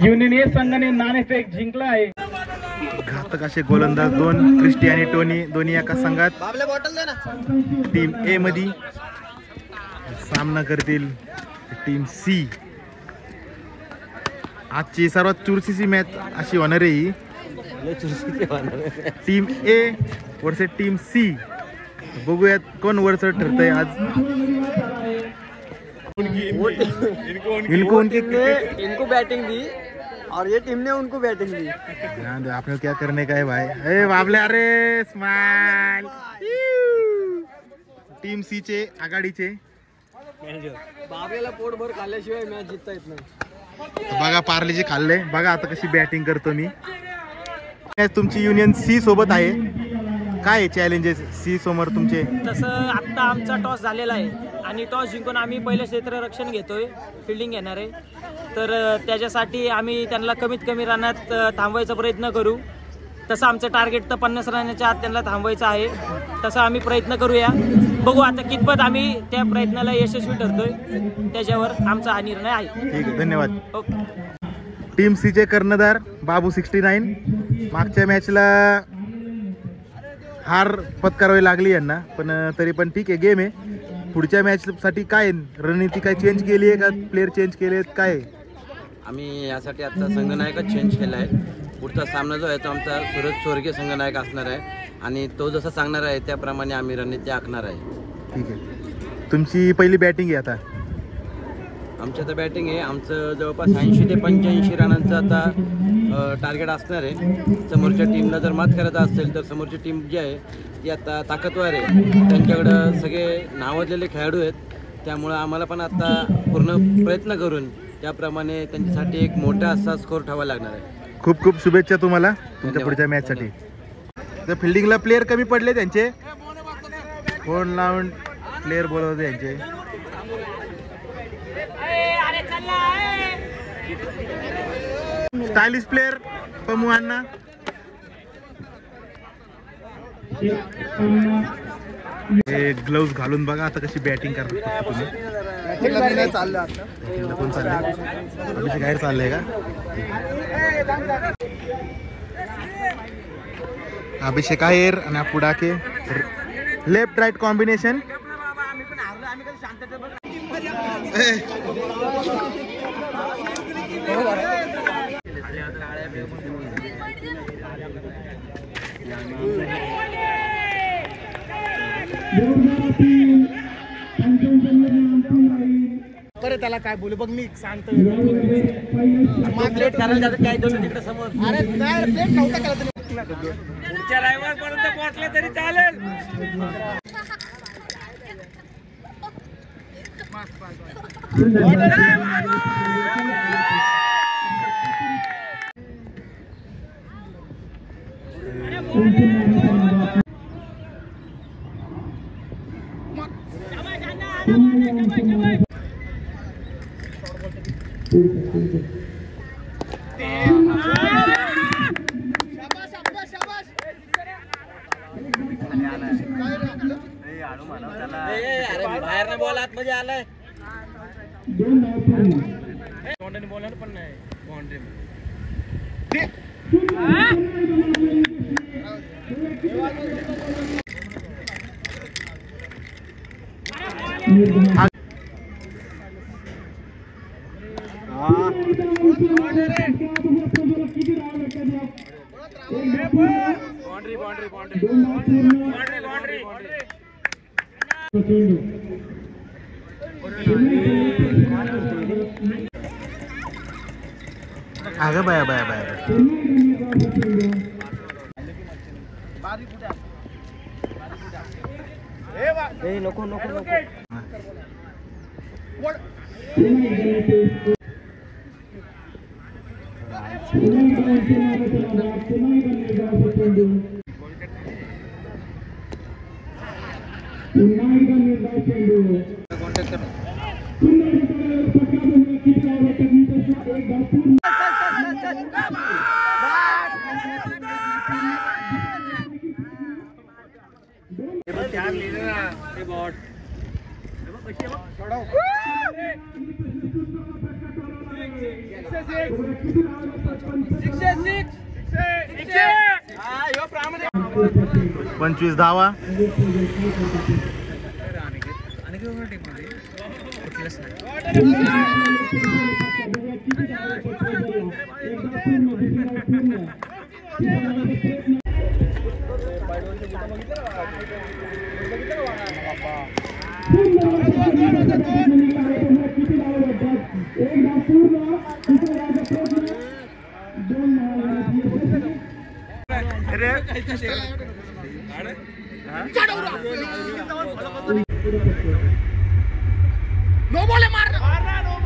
Union ए संघाने नाणेफेक जिंकला आहे. घातक असे गोलंदाज दोन क्रिस्टी आणि टोनी दोन्ही एका संघात टीम ए मध्ये सामना करतील टीम सी. आजची सर्वात चुरशीची मॅच अशी होणार आहे ही. Team A versus team C. बघूयात कोण वरचढ ठरतंय आज. इनको बैटिंग दी और ये टीम ने उनको बैटिंग दी. ध्यान दो आपने क्या करने का है भाई. ए बाबले अरे स्माइल. टीम सी चे आघाडीचे बाबलेला पोटभर खाल्ल्याशिवाय मॅच जिंकता येत नाही. बघा पार्लेजी खाल्ले. बघा आता कशी बॅटिंग करतो मी. तुमची युनियन सी सोबत आहे. काय चॅलेंजेस सी समोर तुमचे? तसं आत्ता आमचा टॉस झालेला आहे आणि टॉस जिंकून आम्ही पहिलं क्षेत्ररक्षण घेतोय, फिल्डिंग घेणार आहे. तर त्याच्यासाठी आम्ही त्यांना कमीत कमी रनात थांबवायचा प्रयत्न करू. तसं आमचं टार्गेट तर 50 रनाच्या आत त्यांना थांबवायचं आहे. तसं आम्ही प्रयत्न करूया. बघू आता कितपत आम्ही त्या प्रयत्नाला यशस्वी ठरतोय त्याच्यावर आमचा हा निर्णय आहे. ठीक आहे, धन्यवाद. ओके. टीम सी चे कर्णधार बाबू 69. मागच्या मॅचला हार पत्करावी लागली यांना, पण तरी पण ठीक आहे, गेम आहे. पुढच्या मॅच साठी काय रणनीती काय चेंज केली आहे का प्लेयर चेंज केले आहेत काय? आम्ही यासाठी आता संघनायकच चेंज केला आहे. पुढचा सामना जो आहे तो आमचा सूरज स्वर्गीय संघनायक असणार आहे आणि तो जसा सांगणार आहे त्याप्रमाणे आम्ही रणनीती आखणार आहे. ठीक आहे. तुमची पहिली बॅटिंग आहे आता. आमची आता बॅटिंग आहे. आमचं जवळपास 80 ते 85 रनांचं आता टार्गेट असणार आहे. समोरच्या टीमला जर मात करायचं असेल तर समोरची टीम जी आहे ती आता ताकदवार आहे. त्यांच्याकडं सगळे नावाजलेले खेळाडू आहेत. त्यामुळं आम्हाला पण आता पूर्ण प्रयत्न करून त्याप्रमाणे त्यांच्यासाठी एक मोठा असा स्कोर ठेवावा लागणार आहे. खूप खूप शुभेच्छा तुम्हाला तुमच्या पुढच्या मॅचसाठी. तर फिल्डिंगला प्लेयर कमी पडले त्यांचे. फोन लावून प्लेयर बोलवते त्यांचे. स्टायलिश प्लेयर पमू अण्णा. हे ग्लोव्स घालून बघा आता कशी बॅटिंग करणार तुम्ही. कोण चाललंय? अभिषेक बाहेर चाललंय का? अभिषेक आहेर आणि पुढाके लेफ्ट राईट कॉम्बिनेशन. बरं त्याला काय बोलू बघ मी सांगतो. प्लेट करायला जातं काय दोन तिकडे समोर. अरे प्लेट नव्हता केला तुम्ही. पुढच्या रविवार पर्यंत पोहोचले तरी चालेल. बाहेर नाही बॉल आत मध्ये आलाय. बाउंड्री बॉलर पण नाही. बाउंड्री अगं बाया बाया बाया. नको नको नको. पंचवीस धावा. नो बॉल मार नो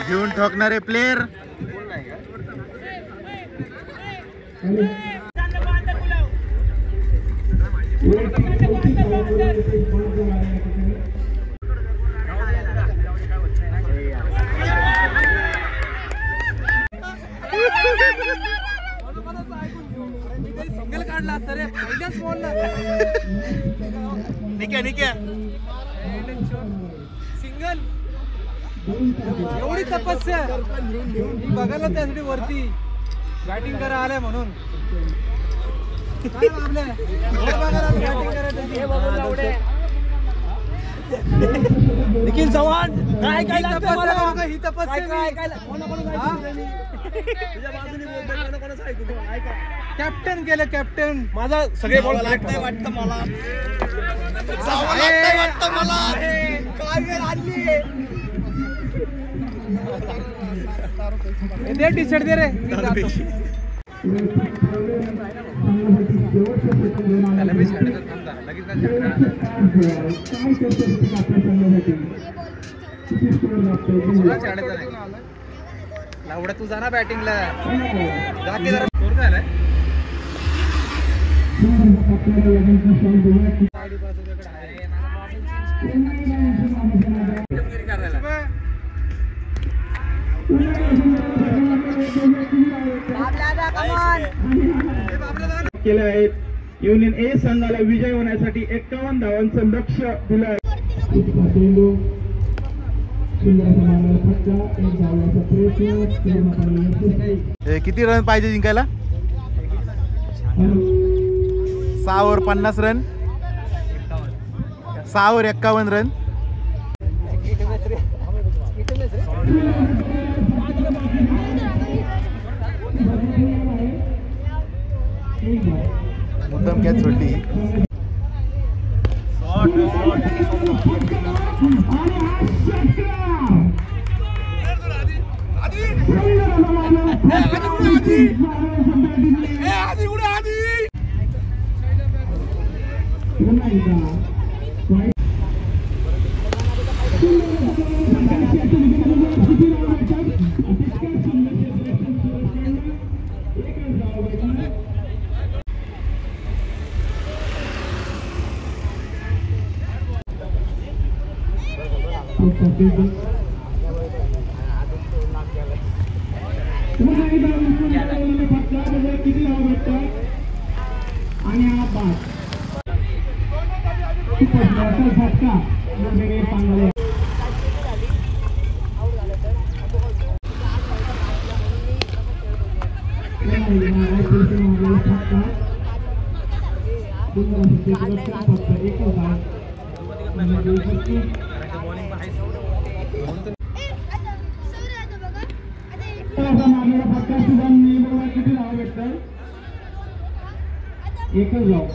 घेऊन ठोकणारे प्लेयर. सिंगल एवढी तपस्या बघायला त्यासाठी वरती बॅटिंग करा आलाय म्हणून निखिल चव्हाण काय काय ही तपस्या कॅप्टन केलं कॅप्टन माझा सगळे वाटतं मला दे टी शर्ट दे रे लावडा तू जा ना बॅटिंगला जाके जरा स्कोर काय आलाय केले आहेत. युनियन ए संघाला विजय होण्यासाठी 51 धावांचं लक्ष्य दिलं आहे. किती रन पाहिजे जिंकायला? 6 ओव्हर 50 रन, 6 ओव्हर 51 रन. मुद्दाम कॅच सोडली. मारलेला फटका शुभमने बघा किती नाव भेटतं. एकच जाऊ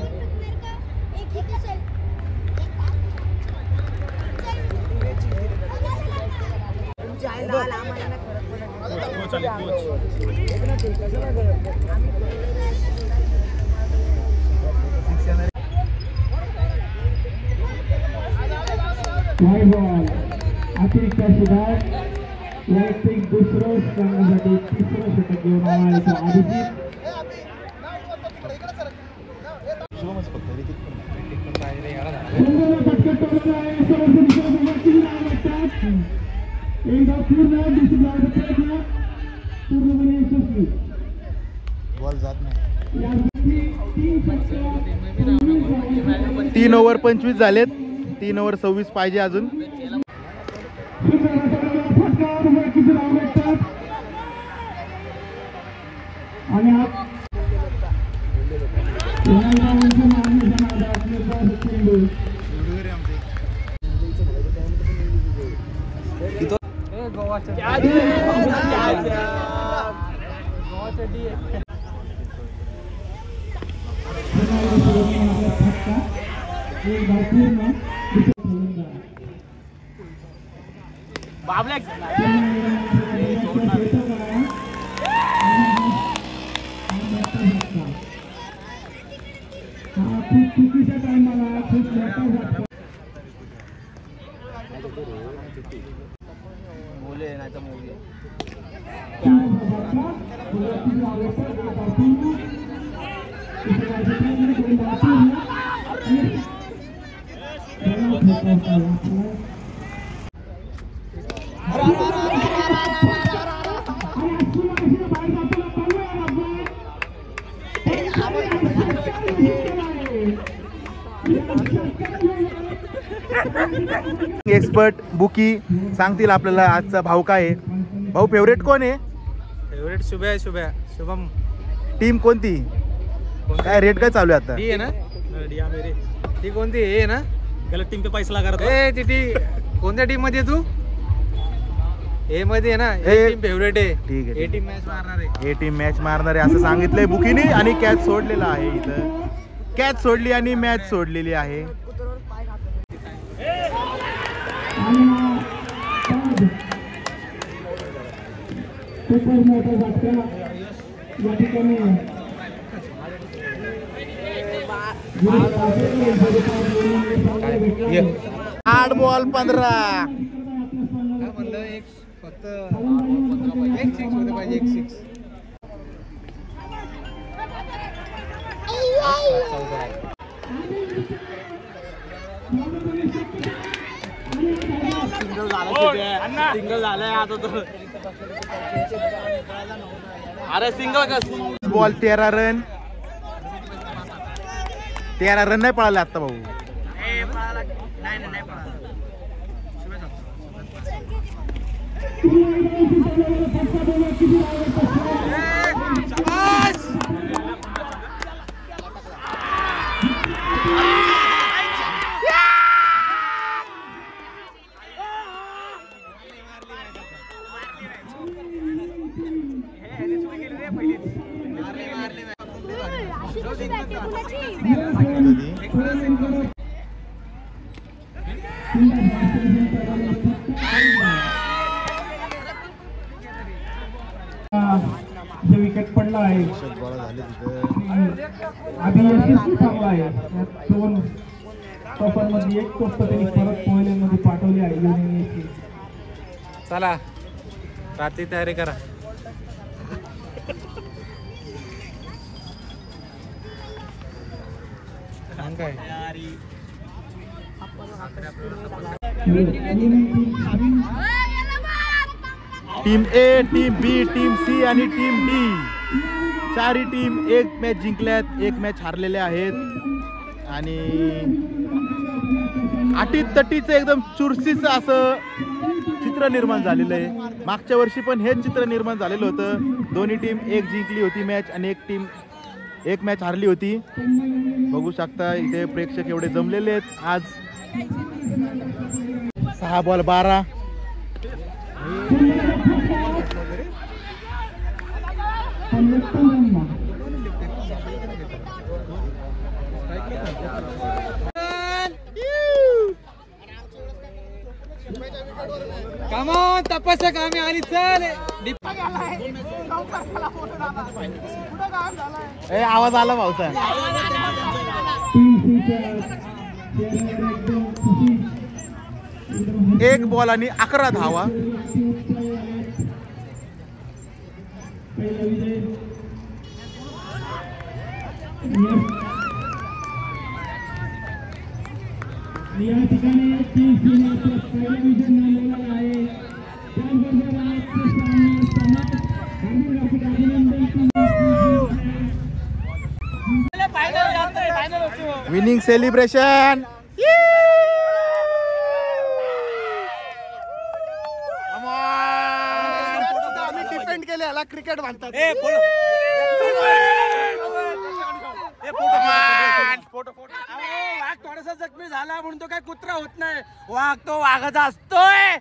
बॉल अतिरिक्त सुधार वैयक्तिक दुसरं संघासाठी तिसरं षटक घेऊन आला तो अभिजित. एकदा पूर्ण पूर्णपणे यशस्वी. बॉल जात नाही. 3 ओव्हर 25 झालेत. 3 ओव्हर 26 पाहिजे अजून. आणि खूप चुकीच्या टायमाला खूप मोठा एक्सपर्ट बुकी सांगतील आपल्याला आजचा भाव काय आहे. भाऊ फेवरेट कोण आहे? फेवरेट शुभम. टीम कोणती? काय रेट काय चालू आहे आता? डी आहे ना, ती कोणती आहे ना? गलत टीम पे पैसा लगा रहा है. ती कोणत्या टीम मध्ये तू? ए मध्ये आहे ना. ए टीम फेवरेट आहे. ठीक आहे. ए टीम मॅच मारणार आहे. ए टीम मॅच मारणार आहे असं सांगितलंय बुकीने. आणि कॅच सोडलेला आहे. इथं कॅच सोडली आणि मॅच सोडलेली आहे. खूपच मोठा झटका या ठिकाणी 8 बॉल 15. म्हणलं एक फक्त एक 6 होते पाहिजे. एक 6 सिंगल झालंय आता तो. अरे सिंगल कस बॉल 13 रन. 13 रन नाही पळाले आता भाऊ. विकेट पडला आहे. आधी यशस्वी चांगला आहे. 2 टॉपरमध्ये 1 टॉप त्यांनी परत पहिल्यांमध्ये पाठवले आहे. युनियन चला रात्री तयारी करा. काय team A, team B, team C आणि टीम डी 4ही टीम 1 मॅच जिंकल्यात, 1 मॅच हारलेल्या आहेत. आणि अटीतटीचं एकदम चुरशीचं असं चित्र निर्माण झालेलं आहे. मागच्या वर्षी पण हेच चित्र निर्माण झालेलं होतं. दोन्ही टीम 1 जिंकली होती मॅच आणि 1 टीम 1 मॅच हारली होती. बघू शकता इथे प्रेक्षक एवढे जमलेले आहेत आज सहा बॉल 12. कामॉन तपस्या कामे आली चल. आवाज आला भाऊचा. एक बॉल आणि 11 धावा. या ठिकाणी पहिला विजय मिळालेला आहे. त्याचबरोबर आजचे हार्दिक अभिनंदन. Winning celebration. डिपेंड केले याला क्रिकेट म्हणतात. वाघ थोडासा जखमी झाला म्हणून तो काय कुत्रा होत नाही. वाघ तो वाघच असतोय.